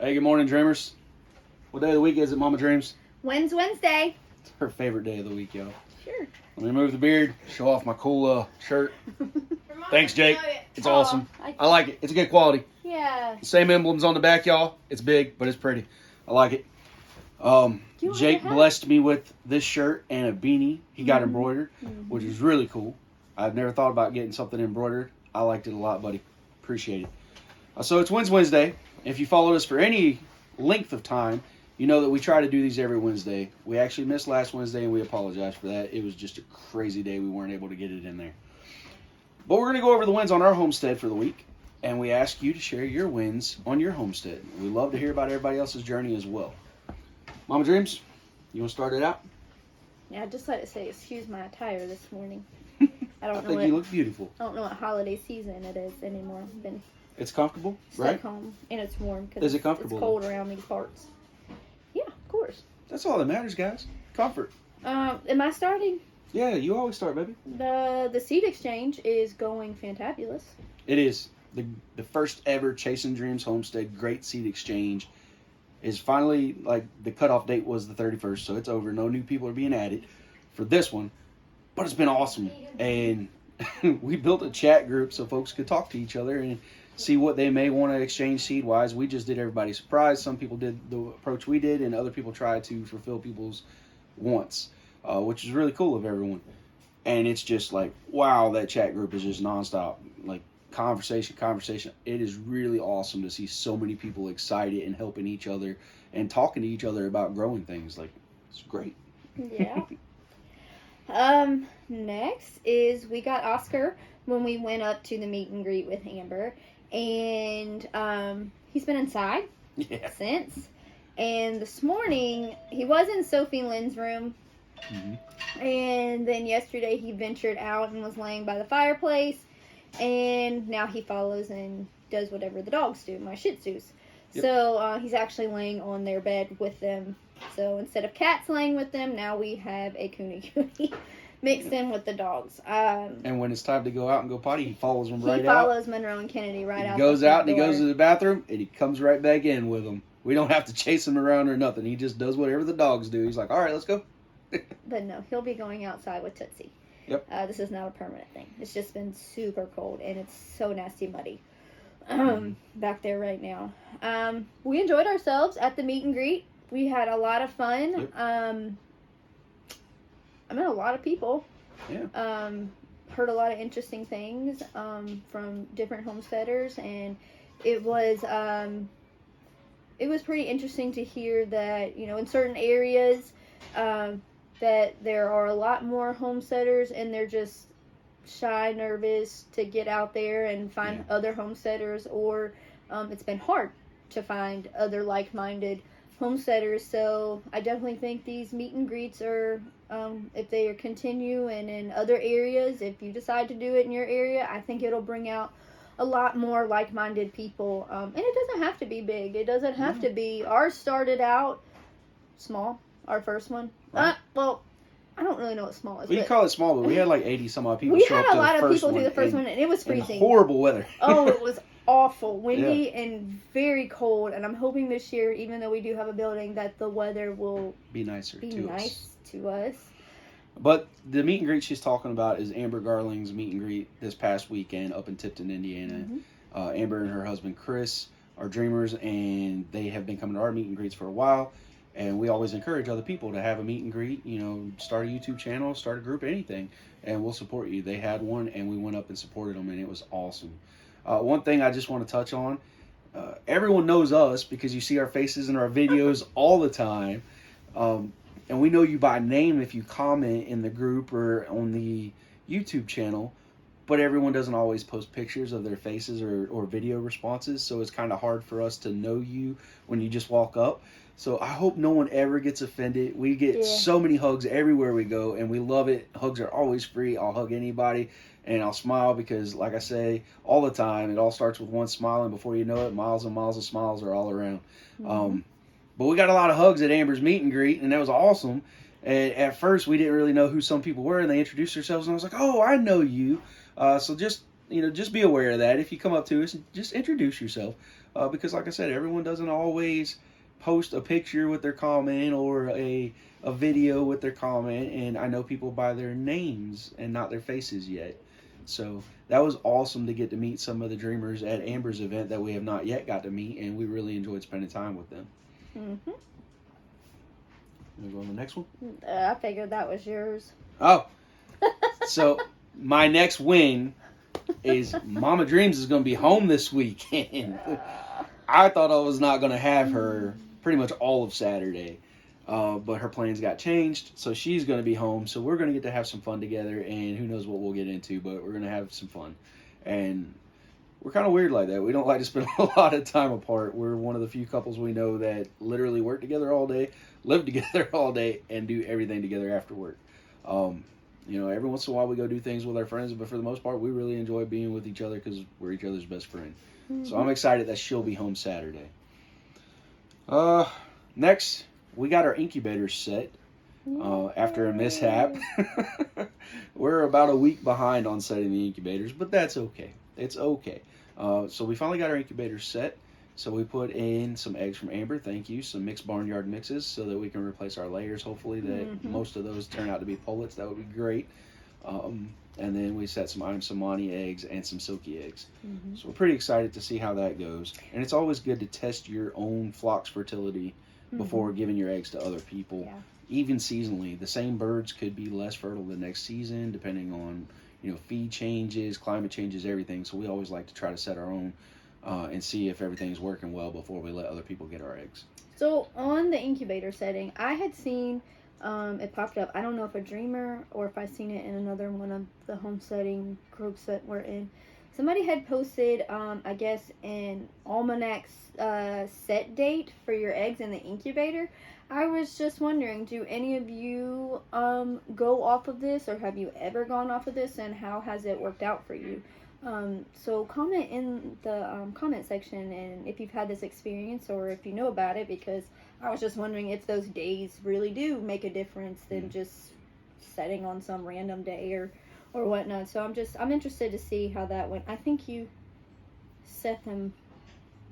Hey, good morning, Dreamers. What day of the week is it, Mama Dreams? When's Wednesday? It's her favorite day of the week, y'all. Sure. Let me move the beard, show off my cool shirt. Thanks, Jake. It's awesome. I like it. It's a good quality. Yeah. Same emblems on the back, y'all. It's big, but it's pretty. I like it. Jake blessed me with this shirt and a beanie. He got embroidered, which is really cool. I've never thought about getting something embroidered. I liked it a lot, buddy. Appreciate it. So it's Wednesday. If you followed us for any length of time, you know that we try to do these every Wednesday. We actually missed last Wednesday, and we apologize for that. It was just a crazy day. We weren't able to get it in there. But we're going to go over the wins on our homestead for the week, and we ask you to share your wins on your homestead. We love to hear about everybody else's journey as well. Mama Dreams, you want to start it out? Yeah, just let it say, excuse my attire this morning. I think you look beautiful. I don't know what holiday season it is anymore. It's comfortable, stuck right? home, and it's warm. Is it comfortable? It's cold around these parts. Yeah, of course. That's all that matters, guys. Comfort. Am I starting? Yeah, you always start, baby. The seed exchange is going fantabulous. It is. The first ever Chasing Dreams Homestead Great Seed Exchange is finally, like, the cutoff date was the 31st, so it's over. No new people are being added for this one. But it's been awesome. And we built a chat group so folks could talk to each other and see what they may want to exchange seed-wise. We just did everybody surprise. Some people did the approach we did, and other people tried to fulfill people's wants, which is really cool of everyone. And it's just like, wow, that chat group is just nonstop. Like, conversation. It is really awesome to see so many people excited and helping each other and talking to each other about growing things. Like, it's great. Yeah. Next is we got Oscar when we went up to the meet and greet with Amber, and he's been inside since. And this morning he was in Sophie Lynn's room, and then yesterday he ventured out and was laying by the fireplace, and now he follows and does whatever the dogs do, my Shih Tzus. Yep. So he's actually laying on their bed with them. So instead of cats laying with them, now we have a Kuni mixed in with the dogs. And when it's time to go out and go potty, he follows them right out. He follows Monroe and Kennedy right out. He goes out and he goes to the bathroom and he comes right back in with them. We don't have to chase him around or nothing. He just does whatever the dogs do. He's like, all right, let's go. But no, he'll be going outside with Tootsie. Yep. This is not a permanent thing. It's just been super cold and it's so nasty muddy. Back there right now. We enjoyed ourselves at the meet and greet. We had a lot of fun. Yep. I met a lot of people. Yeah. Heard a lot of interesting things from different homesteaders, and it was pretty interesting to hear that, you know, in certain areas that there are a lot more homesteaders and they're just shy, nervous to get out there and find other homesteaders, or it's been hard to find other like-minded homesteaders. So I definitely think these meet and greets are, if they continue and in other areas, if you decide to do it in your area, I think it'll bring out a lot more like-minded people. And it doesn't have to be big. It doesn't have to be. Ours started out small, our first one. Right. Well, I don't really know what small is. Well, you call it small, but we had like 80 some odd people we show had up a to lot the of first people do the first one one, and it was freezing. Horrible weather. Oh, it was awful, windy and very cold. And I'm hoping this year, even though we do have a building, that the weather will be nicer to us. But the meet and greet she's talking about is Amber Garling's meet and greet this past weekend up in Tipton, Indiana. Amber and her husband Chris are dreamers, and they have been coming to our meet and greets for a while. And we always encourage other people to have a meet and greet, you know, start a YouTube channel, start a group, anything, and we'll support you. They had one, and we went up and supported them, and it was awesome. One thing I just want to touch on, everyone knows us because you see our faces in our videos all the time, and we know you by name if you comment in the group or on the YouTube channel, but everyone doesn't always post pictures of their faces or video responses, so it's kind of hard for us to know you when you just walk up. So I hope no one ever gets offended. We get so many hugs everywhere we go, and we love it. Hugs are always free. I'll hug anybody, and I'll smile because, like I say all the time, it all starts with one smile, and before you know it, miles and miles of smiles are all around. But we got a lot of hugs at Amber's meet and greet, and that was awesome. And at first, we didn't really know who some people were, and they introduced themselves, and I was like, oh, I know you. So just just be aware of that. If you come up to us, just introduce yourself. Because like I said, everyone doesn't always post a picture with their comment or a video with their comment. And I know people by their names and not their faces yet. So that was awesome to get to meet some of the dreamers at Amber's event that we have not yet got to meet. And we really enjoyed spending time with them. Mm-hmm. Wanna go on the next one? I figured that was yours. Oh. So my next win is Mama Dreams is going to be home this weekend. I thought I was not going to have her pretty much all of Saturday, but her plans got changed, so she's going to be home. So we're going to get to have some fun together, and who knows what we'll get into, but we're going to have some fun. And we're kind of weird like that. We don't like to spend a lot of time apart. We're one of the few couples we know that literally work together all day, live together all day, and do everything together after work. Every once in a while we go do things with our friends, but for the most part, we really enjoy being with each other because we're each other's best friend. Mm-hmm. So I'm excited that she'll be home Saturday. Next, we got our incubators set after a mishap. We're about a week behind on setting the incubators, but that's okay. It's okay. So we finally got our incubators set. So we put in some eggs from Amber, thank you, some mixed barnyard mixes so that we can replace our layers. Hopefully that most of those turn out to be pullets. That would be great. And then we set some Samani eggs and some silky eggs. Mm-hmm. So we're pretty excited to see how that goes. And it's always good to test your own flock's fertility before giving your eggs to other people. Yeah. Even seasonally, the same birds could be less fertile the next season depending on feed changes, climate changes, everything. So we always like to try to set our own and see if everything's working well before we let other people get our eggs. So on the incubator setting, I had seen it popped up. I don't know if a dreamer or if I seen it in another one of the homesteading groups that we're in. Somebody had posted, I guess, an almanac set date for your eggs in the incubator. I was just wondering, do any of you go off of this, or have you ever gone off of this, and how has it worked out for you? So comment in the comment section, and if you've had this experience or if you know about it, because I was just wondering if those days really do make a difference than just setting on some random day or whatnot. So I'm interested to see how that went. I think you set them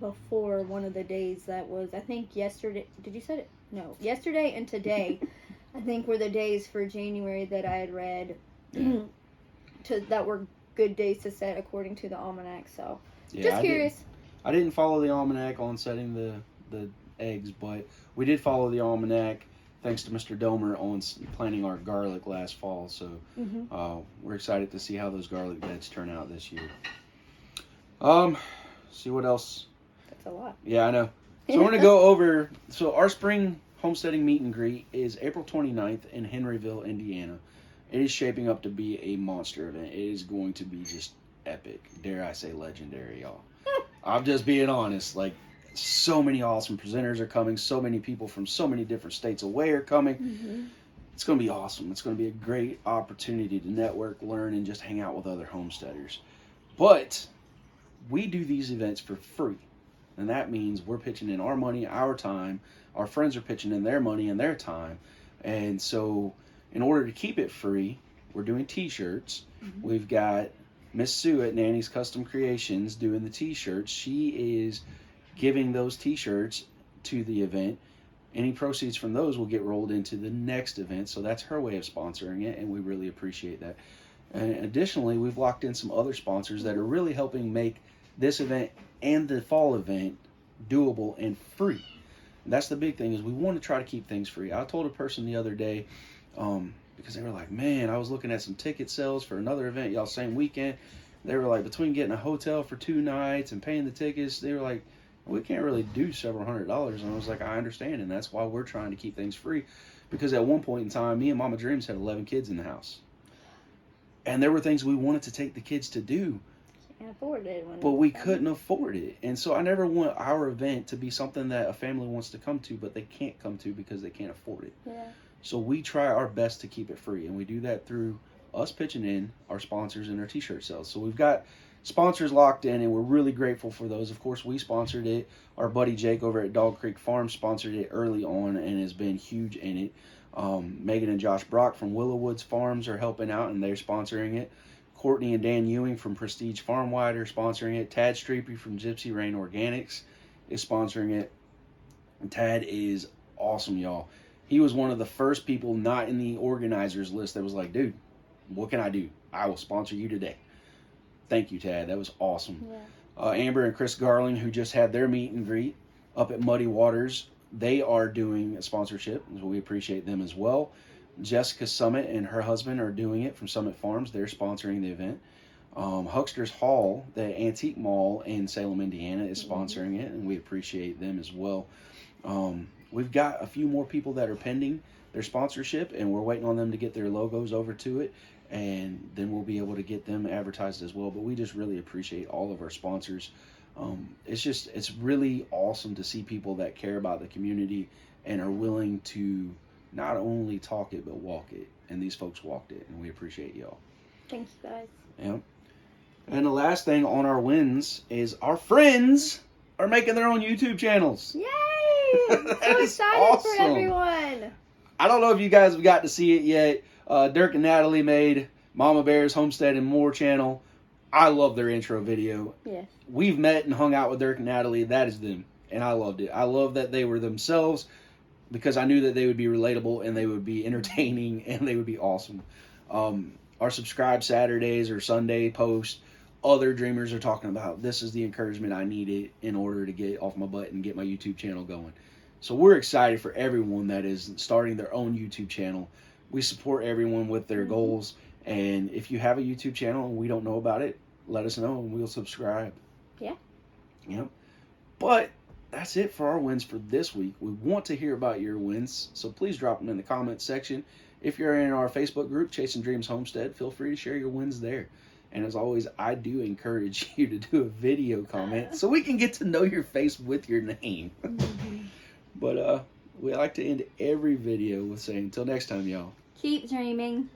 before one of the days that was, I think yesterday. Did you set it? No, yesterday and today I think were the days for January that I had read that were good days to set according to the almanac. So just curious. I didn't follow the almanac on setting the eggs, but we did follow the almanac thanks to Mr. Domer on planting our garlic last fall. So we're excited to see how those garlic beds turn out this year. See what else. That's a lot. Yeah, I know. So we're going to go over, so our spring homesteading meet and greet is April 29th in Henryville, Indiana. It is shaping up to be a monster event. It is going to be just epic. Dare I say legendary, y'all. I'm just being honest. Like, so many awesome presenters are coming. So many people from so many different states away are coming. Mm-hmm. It's going to be awesome. It's going to be a great opportunity to network, learn, and just hang out with other homesteaders. But we do these events for free. And that means we're pitching in our money, our time. Our friends are pitching in their money and their time. And so in order to keep it free, we're doing t-shirts. Mm-hmm. We've got Miss Sue at Nanny's Custom Creations doing the t-shirts. She is giving those t-shirts to the event. Any proceeds from those will get rolled into the next event. So that's her way of sponsoring it, and we really appreciate that. And additionally, we've locked in some other sponsors that are really helping make this event and the fall event doable and free. And that's the big thing, is we want to try to keep things free. I told a person the other day, because they were like, man, I was looking at some ticket sales for another event, y'all, same weekend. They were like, between getting a hotel for 2 nights and paying the tickets, they were like, we can't really do several $100s. And I was like, I understand, and that's why we're trying to keep things free. Because at one point in time, me and Mama Dreams had 11 kids in the house. And there were things we wanted to take the kids to do. Can't afford it. But we couldn't afford it. And so I never want our event to be something that a family wants to come to, but they can't come to because they can't afford it. Yeah. So we try our best to keep it free. And we do that through us pitching in our sponsors and our t-shirt sales. So we've got sponsors locked in, and we're really grateful for those. Of course, we sponsored it. Our buddy Jake over at Dog Creek Farm sponsored it early on and has been huge in it. Megan and Josh Brock from Willow Woods Farms are helping out, and they're sponsoring it. Courtney and Dan Ewing from Prestige Farm Wide are sponsoring it. Tad Streepy from Gypsy Rain Organics is sponsoring it. And Tad is awesome, y'all. He was one of the first people not in the organizers list that was like, dude, what can I do? I will sponsor you today. Thank you, Tad. That was awesome. Yeah. Amber and Chris Garling, who just had their meet and greet up at Muddy Waters, they are doing a sponsorship, so we appreciate them as well. Jessica Summit and her husband are doing it from Summit Farms. They're sponsoring the event. Huckster's Hall, the antique mall in Salem, Indiana, is sponsoring it, and we appreciate them as well. We've got a few more people that are pending their sponsorship, and we're waiting on them to get their logos over to it, and then we'll be able to get them advertised as well. But we just really appreciate all of our sponsors. It's really awesome to see people that care about the community and are willing to not only talk it, but walk it. And these folks walked it, and we appreciate y'all. Thanks, guys. Yeah. And the last thing on our wins is our friends are making their own YouTube channels. Yay! So excited for everyone. I don't know if you guys have got to see it yet. Dirk and Natalie made Mama Bear's Homestead and More channel. I love their intro video. Yeah. We've met and hung out with Dirk and Natalie. That is them. And I loved it. I love that they were themselves, because I knew that they would be relatable and they would be entertaining and they would be awesome. Our Subscribe Saturdays or Sunday post, other dreamers are talking about, this is the encouragement I needed in order to get off my butt and get my YouTube channel going. So we're excited for everyone that is starting their own YouTube channel. We support everyone with their goals. And if you have a YouTube channel and we don't know about it, let us know and we'll subscribe. Yeah. Yep. But that's it for our wins for this week. We want to hear about your wins, so please drop them in the comments section. If you're in our Facebook group, Chasing Dreams Homestead, feel free to share your wins there. And as always, I do encourage you to do a video comment so we can get to know your face with your name. But we like to end every video with saying, until next time, y'all. Keep dreaming.